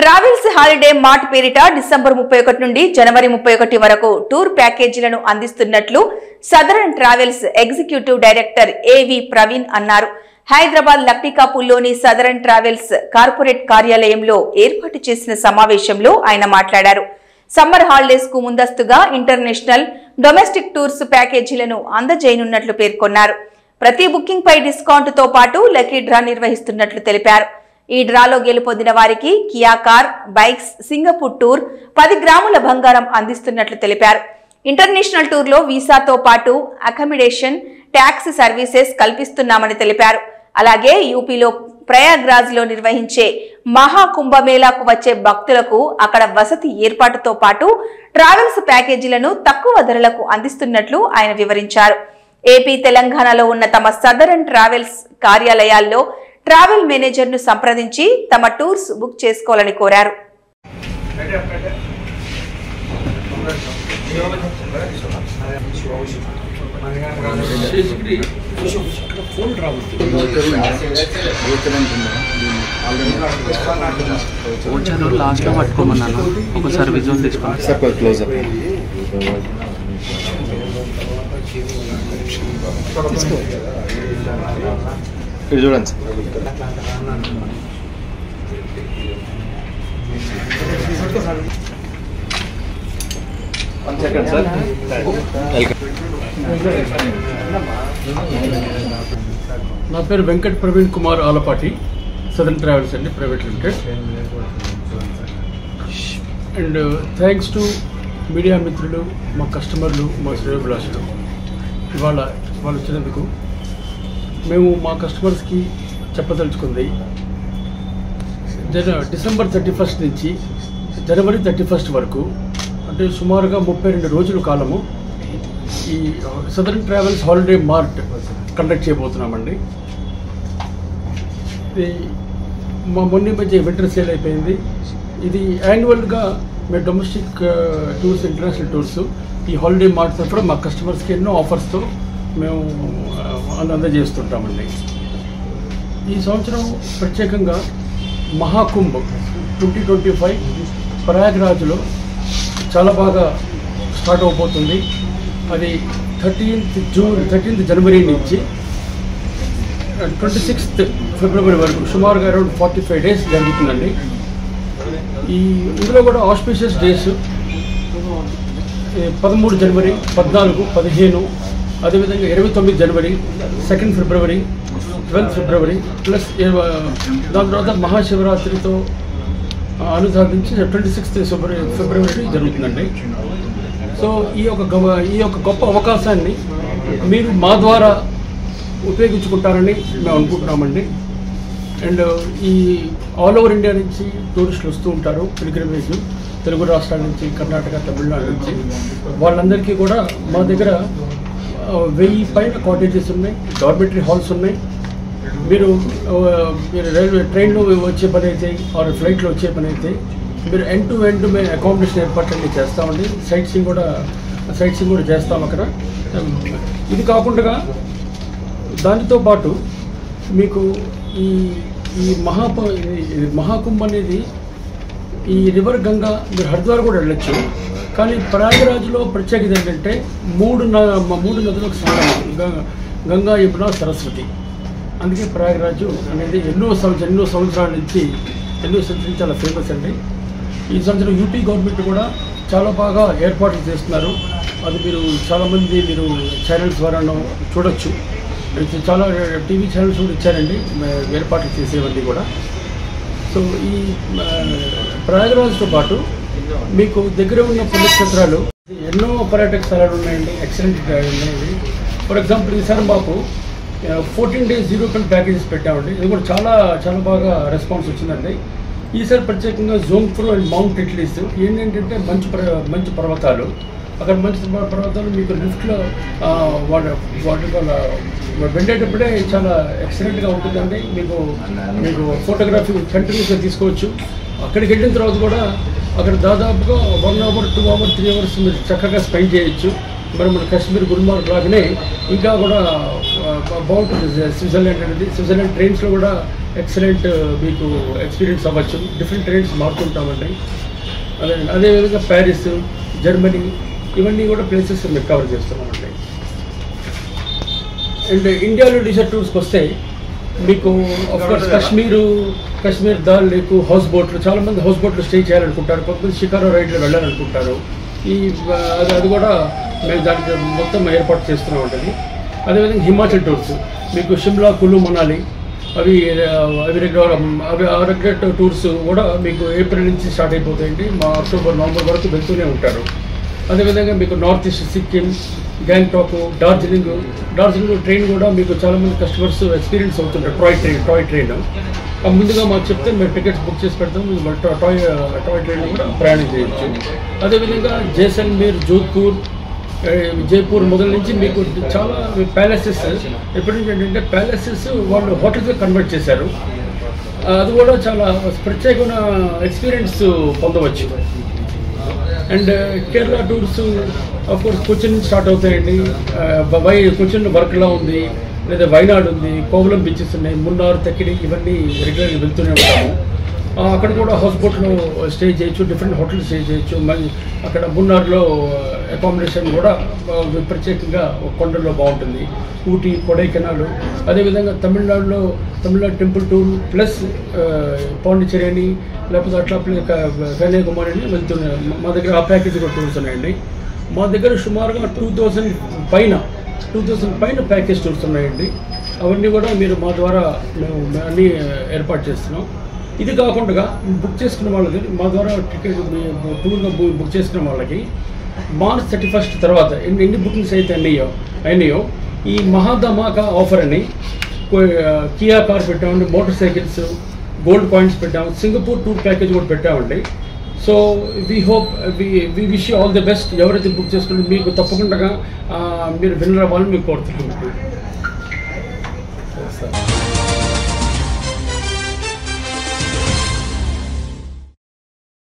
Travels holiday mart పేరిట December 31 నుండి జనవరి 31 వరకు టూర్ ప్యాకేజీలను అందిస్తున్నట్లు southern travels executive director A V Praveen అన్నారు. హైదరాబాద్ లక్టికాపూల్లోని సదరన్ ట్రావెల్స్ కార్పొరేట్ కార్యాలయంలో ఏర్పాటు చేసిన సమావేశంలో ఆయన మాట్లాడారు. సమ్మర్ హాలిడేస్ కు ముందస్తుగా ఇంటర్నేషనల్, డొమెస్టిక్ టూర్స్ ప్యాకేజీలను అందజేయనున్నట్లు పేర్కొన్నారు. ప్రతి బుకింగ్ పై డిస్కౌంట్ తో పాటు లక్కీ డ్రా నిర్వహిస్తున్నట్లు తెలిపారు. ఈ డ్రాలో గెలుపొందిన వారికి Kia car, bikes, Singapore tour, 10 గ్రాముల బంగారం అందిస్తున్నట్లు తెలిపారు. ఇంటర్నేషనల్ టూర్లో వీసాతో పాటు అకామిడేషన్, ట్యాక్సీ సర్వీసెస్ కల్పిస్తున్నామని తెలిపారు. అలాగే యూపీలో ప్రయాగ్రాజ్లో నిర్వహించే మహాకుంభమేళాకు వచ్చే భక్తులకు అక్కడ వసతి ఏర్పాటుతో పాటు ట్రావెల్స్ ప్యాకేజీలను తక్కువ ధరలకు అందిస్తున్నట్లు ఆయన వివరించారు. ఏపీ, తెలంగాణలో ఉన్న తమ సదరన్ ట్రావెల్స్ కార్యాలయాల్లో ట్రావెల్ మేనేజర్ ను సంప్రదించి తమ టూర్స్ బుక్ చేసుకోవాలని కోరారు. లాస్ట్ లో పట్టుకోమన్నాను, ఒకసారి విజువల్ తీసుకోండి. చూడండి సార్. నా పేరు వెంకట్ ప్రవీణ్ కుమార్ ఆలపాటి, సదరన్ ట్రావెల్స్ అండి, private limited. And thanks to media మిత్రులు, మా కస్టమర్లు, మా శ్రేయోభిలాషులు ఇవాళ వచ్చినందుకు. మేము మా కస్టమర్స్కి చెప్పదలుచుకుంది, డిసెంబర్ 31 నుంచి జనవరి 31 వరకు, అంటే సుమారుగా 32 రోజుల కాలము ఈ southern travels holiday mart conduct చేయబోతున్నామండి. ఇది మా మొన్న మధ్య వింటర్ సేల్ అయిపోయింది. ఇది యాన్యువల్గా మేము డొమెస్టిక్ టూర్స్, ఇంటర్నేషనల్ టూర్స్ ఈ హాలిడే మార్ట్ తరఫున మా కస్టమర్స్కి ఎన్నో ఆఫర్స్తో మేము అందజేస్తుంటామండి. ఈ సంవత్సరం ప్రత్యేకంగా మహాకుంభ్ 2025 ప్రయాగ్రాజ్లో చాలా బాగా స్టార్ట్ అవబోతుంది. అది 13th జనవరి నుంచి 26th ఫిబ్రవరి వరకు సుమారుగా అరౌండ్ 45 డేస్ జరుగుతుందండి. ఇందులో కూడా ఆస్పిషియస్ డేస్ 13 జనవరి, 14, 15, అదేవిధంగా 29 జనవరి, 2 ఫిబ్రవరి, 12 ఫిబ్రవరి, ప్లస్ దాని తర్వాత మహాశివరాత్రితో అనుసరించి 26th ఫిబ్రవరి జరుగుతుందండి. సో ఈ యొక్క గొప్ప అవకాశాన్ని మీరు మా ద్వారా ఉపయోగించుకుంటారని మేము అనుకుంటున్నామండి. అండ్ ఈ ఆల్ ఓవర్ ఇండియా నుంచి టూరిస్టులు వస్తూ ఉంటారు, పిల్గ్రిమేజ్, తెలుగు రాష్ట్రాల నుంచి, కర్ణాటక, తమిళనాడు నుంచి. వాళ్ళందరికీ కూడా మా దగ్గర 1000 పైన కాటేజెస్ ఉన్నాయి, డార్మెటరీ హాల్స్ ఉన్నాయి. మీరు రైల్వే ట్రైన్లో వచ్చే పని అయితే, ఆర్ ఫ్లైట్లో వచ్చే పని అయితే మీరు ఎండ్ టు ఎండ్ మేము అకామిడేషన్ ఏర్పాట్లన్నీ చేస్తామండి. సైట్ సీయింగ్ కూడా చేస్తాం అక్కడ. ఇది కాకుండా దానితో పాటు మీకు ఈ మహాకుంభ్ అనేది ఈ రివర్ గంగా, మీరు హరిద్వార్ కూడా వెళ్ళొచ్చు. కానీ ప్రయాగరాజ్లో ప్రత్యేకత ఏంటంటే 3 నదులకు సమానం, గంగా, యమున, సరస్వతి. అందుకే ప్రయాగరాజు అనేది ఎన్నో సంవత్సరాల నుంచి చాలా ఫేమస్ అండి. ఈ సంవత్సరం యూపీ గవర్నమెంట్ కూడా చాలా బాగా ఏర్పాట్లు చేస్తున్నారు. అది మీరు చాలామంది ఛానల్స్ ద్వారా చూడొచ్చు. చాలా టీవీ ఛానల్స్ కూడా ఇచ్చారండి ఏర్పాట్లు చేసేవన్నీ కూడా. సో ఈ ప్రయాగరాజ్తో పాటు మీకు దగ్గర ఉన్న పుణ్యక్షేత్రాలు ఎన్నో పర్యాటక స్థలాలు ఉన్నాయండి, ఎక్సలెంట్ ఉన్నాయి. ఫర్ ఎగ్జాంపుల్ ఈసారి మాకు 14 days 0 టన్ ప్యాకేజెస్ పెట్టామండి. ఇది కూడా చాలా బాగా రెస్పాన్స్ వచ్చిందండి. ఈసారి ప్రత్యేకంగా జోంగ్పూర్ అండ్ మౌంట్ ఇట్లీస్ ఏంటంటే మంచు పర్వతాలు. అక్కడ మంచు పర్వతాలు మీకు లిఫ్ట్లో వెళ్ళేటప్పుడే చాలా ఎక్సలెంట్గా ఉంటుందండి. మీకు ఫోటోగ్రఫీ కంటిన్యూస్గా తీసుకోవచ్చు. అక్కడికి వెళ్ళిన తర్వాత కూడా అక్కడ దాదాపుగా 1 hour, 2 hours, 3 hours మీరు చక్కగా స్పెండ్ చేయొచ్చు. మరి మన కాశ్మీర్, గుల్మార్గ్ లాగానే ఇంకా కూడా బాగుంటుంది స్విట్జర్లాండ్ అనేది. స్విట్జర్లాండ్ ట్రైన్స్లో కూడా ఎక్సలెంట్ మీకు ఎక్స్పీరియన్స్ అవ్వచ్చు. డిఫరెంట్ ట్రైన్స్ మారుతుంటామండి. అదేవిధంగా ప్యారిస్, జర్మనీ ఇవన్నీ కూడా ప్లేసెస్ మేము కవర్ చేస్తున్నామండి. అండ్ ఇండియాలో లీజర్ టూర్స్కి వస్తే మీకు ఆఫ్కోర్స్ కాశ్మీర్ దాల్ లేకు హౌస్ బోట్లు, చాలామంది హౌస్ బోట్లో స్టే చేయాలనుకుంటారు, కొంతమంది షికారో రైడ్లో వెళ్ళాలనుకుంటారు. అది కూడా మేము దానికి మొత్తం ఏర్పాటు చేస్తూనే ఉంటుంది. అదేవిధంగా హిమాచల్ టూర్స్ మీకు షిమ్లా, కులు, మనాలి అవి రెగ్యులర్ టూర్స్ కూడా మీకు ఏప్రిల్ నుంచి స్టార్ట్ అయిపోతాయండి. మా అక్టోబర్, నవంబర్ వరకు వెళ్తూనే ఉంటారు. అదేవిధంగా మీకు north east Sikkim, Gangtok, Darjeeling train కూడా మీకు చాలామంది కస్టమర్స్ ఎక్స్పీరియన్స్ అవుతుంటారు. టాయ్ ట్రైన్ ముందుగా మాకు చెప్తే మేము టికెట్స్ బుక్ చేసి పెడతాం. టాయ్ ట్రైన్ కూడా ప్రయాణం చేయొచ్చు. అదేవిధంగా జైసల్మేర్, జోధ్పూర్, జైపూర్ మొదల నుంచి మీకు చాలా ప్యాలెసెస్ ఎప్పటి నుంచి ఏంటంటే ప్యాలెసెస్ వాళ్ళు హోటల్స్గా కన్వర్ట్ చేశారు. అది కూడా చాలా ప్రత్యేకమైన ఎక్స్పీరియన్స్ పొందవచ్చు. And Kerala tours of course Cochin నుంచి స్టార్ట్ అవుతాయండి. కొచ్చిన్ వర్క్లా ఉంది, లేదా వైనాడ్ ఉంది, కోవలం బీచెస్ ఉన్నాయి, మున్నార్, తక్కిడి ఇవన్నీ రెగ్యులర్గా వెళ్తూనే ఉంటాము. అక్కడ కూడా హౌస్ బోట్లో స్టే చేయొచ్చు, డిఫరెంట్ హోటల్స్ స్టే చేయొచ్చు. మళ్ళీ అక్కడ మున్నార్లో అకామిడేషన్ కూడా ప్రత్యేకంగా కొండల్లో బాగుంటుంది. ఊటీ, కొడైకెనాల్, అదేవిధంగా Tamil Nadu temple tour plus Pondicherry అని లేకపోతే అట్లా కన్యాకుమారి అని వెళ్తున్నాయి. మా దగ్గర ఆ ప్యాకేజ్ కూడా టూర్స్ ఉన్నాయండి. మా దగ్గర సుమారుగా 2000 పైన ప్యాకేజ్ టూర్స్ ఉన్నాయండి. అవన్నీ కూడా మీరు మా ద్వారా మేము అన్నీ ఏర్పాటు చేస్తున్నాం. ఇది కాకుండా బుక్ చేసుకున్న వాళ్ళకి మా ద్వారా టికెట్ టూర్గా బుక్ చేసుకున్న వాళ్ళకి మార్చ్ 31 తర్వాత ఎన్ని బుకింగ్స్ అయితే అయినాయో ఈ మహాధమాకా ఆఫర్ అని కియా కార్ పెట్టామండి, మోటార్ సైకిల్స్, గోల్డ్ కాయిన్స్ పెట్టాము, సింగపూర్ టూర్ ప్యాకేజ్ కూడా పెట్టామండి. So we wish you all the best. ఎవరైతే బుక్ చేసుకుంటే మీకు తప్పకుండా మీరు విన్నర్ అవ్వాలని మీకు కోరుతున్నాను.